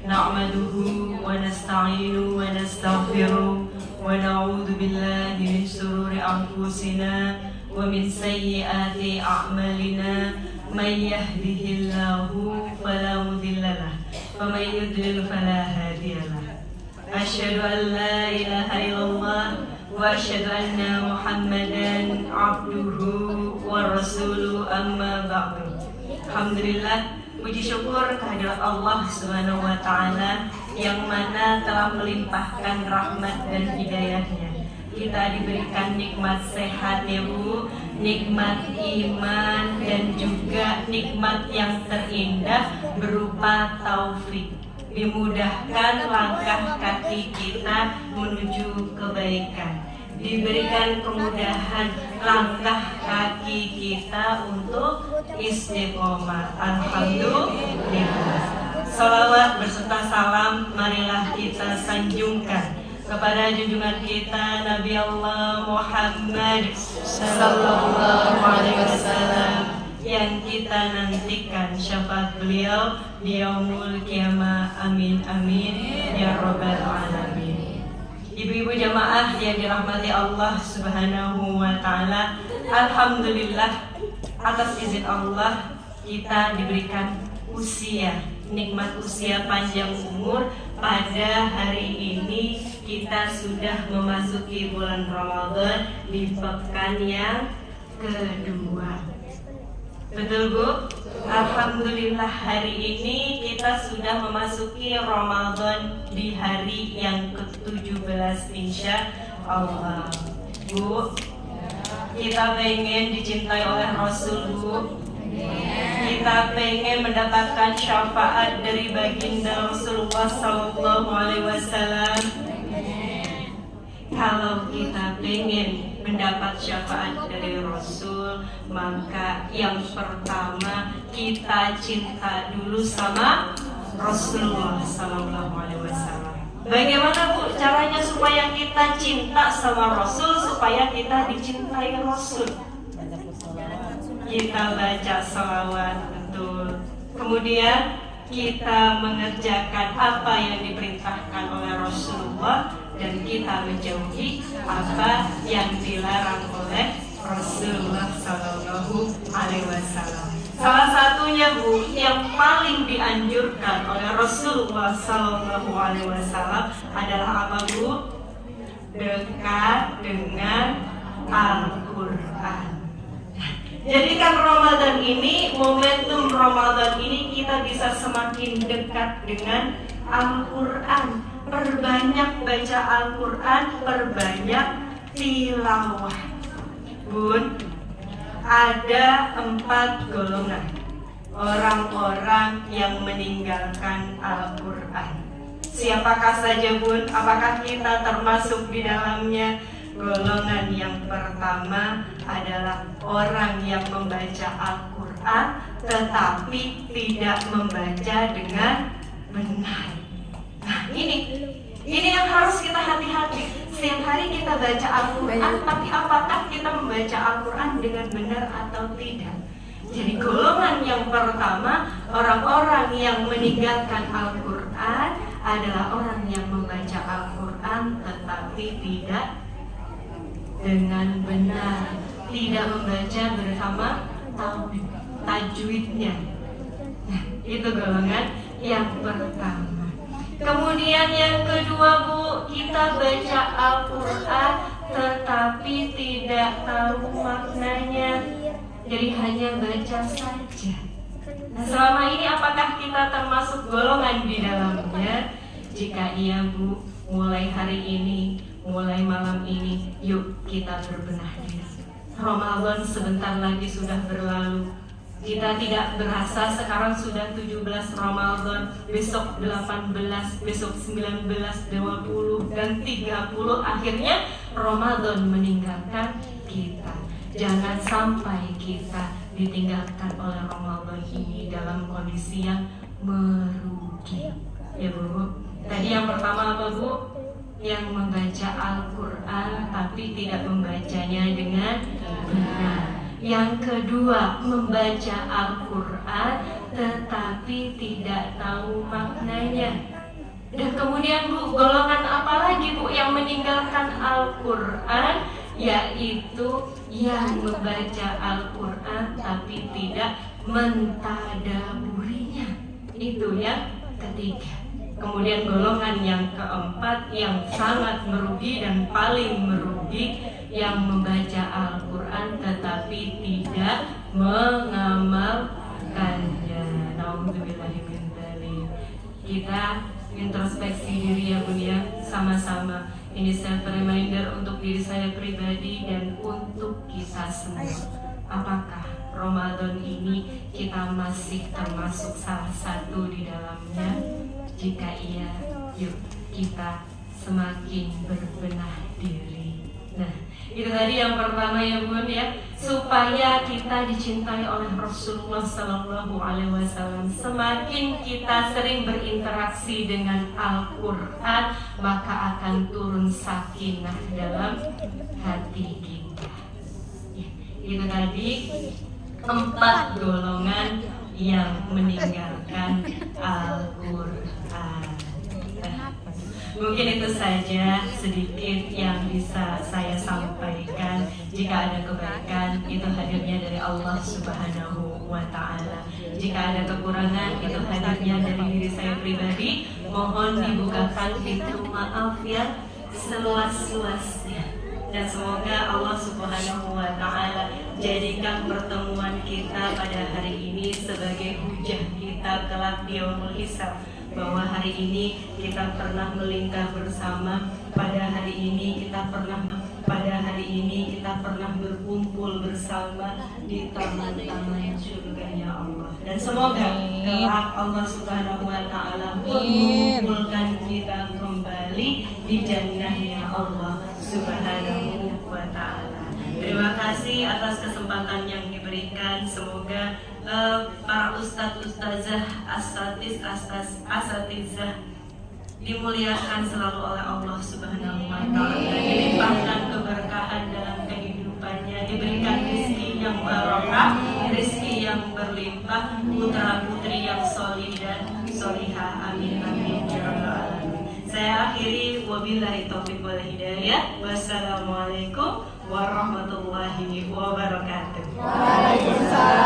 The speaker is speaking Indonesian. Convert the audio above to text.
Na'maduhu wa nasta'inu wa nastaghfiruh wa na'udzu billahi min shururi anfusina wa min sayyiati a'malina may yahdihillahu fala mudilla lahu wa may yudlil fala hadiya lahu. Asyhadu an la ilaha illallah wa asyhadu anna Muhammadan abduhu wa rasuluhu, amma ba'du. Alhamdulillah, puji syukur kehadirat Allah Subhanahu wa Ta'ala yang mana telah melimpahkan rahmat dan hidayahnya. Kita diberikan nikmat sehat ya Bu, nikmat iman, dan juga nikmat yang terindah berupa taufik. Dimudahkan langkah kaki kita menuju kebaikan. Diberikan kemudahan langkah kaki kita untuk istiqomah. Alhamdulillah. Salawat berserta salam marilah kita sanjungkan kepada junjungan kita Nabi Allah Muhammad sallallahu alaihi wasallam yang kita nantikan syafaat beliau di yaumul qiyamah. Amin amin ya rabbal alamin. Ibu-ibu jamaah yang dirahmati Allah Subhanahu wa Ta'ala, alhamdulillah atas izin Allah kita diberikan usia, nikmat usia panjang umur. Pada hari ini kita sudah memasuki bulan Ramadan di pekan yang kedua. Betul Bu? Alhamdulillah hari ini kita sudah memasuki Ramadan di hari yang ke-17 insya Allah. Bu, kita pengen dicintai oleh Rasul Bu. Kita pengen mendapatkan syafaat dari baginda Rasulullah Sallallahu Alaihi Wasallam. Kalau kita pengen mendapat syafaat dari Rasul, maka yang pertama kita cinta dulu sama Rasulullah Sallallahu Alaihi Wasallam. Bagaimana Bu caranya supaya kita cinta sama Rasul, supaya kita dicintai Rasul? Kita baca salawat, betul. Kemudian kita mengerjakan apa yang diperintahkan oleh Rasulullah, dan kita menjauhi apa yang dilarang oleh Rasulullah Sallallahu Alaihi Wasallam. Salah satunya Bu, yang paling dianjurkan oleh Rasulullah Sallallahu Alaihi Wasallam adalah apa Bu? Dekat dengan Al-Quran. Jadikan Ramadan ini, momentum Ramadan ini kita bisa semakin dekat dengan Al-Quran. Perbanyak baca Al-Quran, perbanyak tilawah. Bun, ada 4 golongan orang-orang yang meninggalkan Al-Quran. Siapakah saja Bun? Apakah kita termasuk di dalamnya? Golongan yang pertama adalah orang yang membaca Al-Quran tetapi tidak membaca dengan benar. Nah ini yang harus kita hati-hati. Setiap hari kita baca Al-Quran, tapi apakah kita membaca Al-Quran dengan benar atau tidak? Jadi golongan yang pertama, orang-orang yang meninggalkan Al-Quran adalah orang yang membaca Al-Quran tetapi tidak dengan benar, tidak membaca bersama tajwidnya. Nah, itu golongan yang pertama. Kemudian yang kedua Bu, kita baca Al-Quran tetapi tidak tahu maknanya, jadi hanya baca saja. Nah, selama ini apakah kita termasuk golongan di dalamnya? Jika iya Bu, mulai hari ini, mulai malam ini, yuk kita berbenah diri. Ramadan sebentar lagi sudah berlalu. Kita tidak berasa sekarang sudah 17 Ramadan, besok 18, besok 19, 20, dan 30. Akhirnya Ramadan meninggalkan kita. Jangan sampai kita ditinggalkan oleh Ramadan ini dalam kondisi yang merugi. Ya Bu, tadi yang pertama apa Bu? Yang membaca Al-Quran tapi tidak membacanya dengan benar. Yang kedua, membaca Al-Quran tetapi tidak tahu maknanya. Dan kemudian Bu, golongan apa lagi Bu yang meninggalkan Al-Quran? Yaitu yang membaca Al-Quran tapi tidak mentadaburinya. Itu yang ketiga. Kemudian golongan yang keempat yang sangat merugi dan paling merugi, yang membaca Al-Quran tetapi tidak mengamalkannya. Nauzubillahimindzalik. Kita introspeksi diri ya Bun ya, sama-sama. Ini self reminder untuk diri saya pribadi dan untuk kita semua. Apakah Ramadan ini kita masih termasuk salah satu di dalamnya? Jika iya, yuk kita semakin berbenah diri. Nah, itu tadi yang pertama ya Bun ya, supaya kita dicintai oleh Rasulullah Sallallahu Alaihi Wasallam. Semakin kita sering berinteraksi dengan Al-Quran, maka akan turun sakinah dalam hati kita. Ya, itu tadi 4 golongan yang meninggalkan Al-Quran. Mungkin itu saja sedikit yang bisa saya sampaikan. Jika ada kebaikan, itu hadirnya dari Allah Subhanahu wa Ta'ala. Jika ada kekurangan, itu hadirnya dari diri saya pribadi. Mohon dibukakan pintu maaf ya seluas-luasnya. Dan semoga Allah Subhanahu wa Ta'ala jadikan pertemuan kita pada hari ini sebagai hujah kita kelak di yaumul hisab, bahwa hari ini kita pernah melingkar bersama, pada hari ini kita pernah berkumpul bersama di taman-taman surganya Allah. Dan semoga kelak Allah Subhanahu wa Ta'ala mengumpulkan kita kembali di jannahnya Allah Subhanahu wa Ta'ala. Terima kasih atas kesempatan yang diberikan. Semoga para ustadz, ustazah, asatizah dimuliakan selalu oleh Allah Subhanahu wa Ta'ala, dilimpahkan keberkahan dalam kehidupannya, diberikan rezeki yang barokah, rezeki yang berlimpah, putra putri yang solih dan solihah. Amin amin ya rabbal alamin. Saya akhiri, wabillahi taufiq wal hidayah. Wassalamualaikum warahmatullahi wabarakatuh. Waalaikumsalam.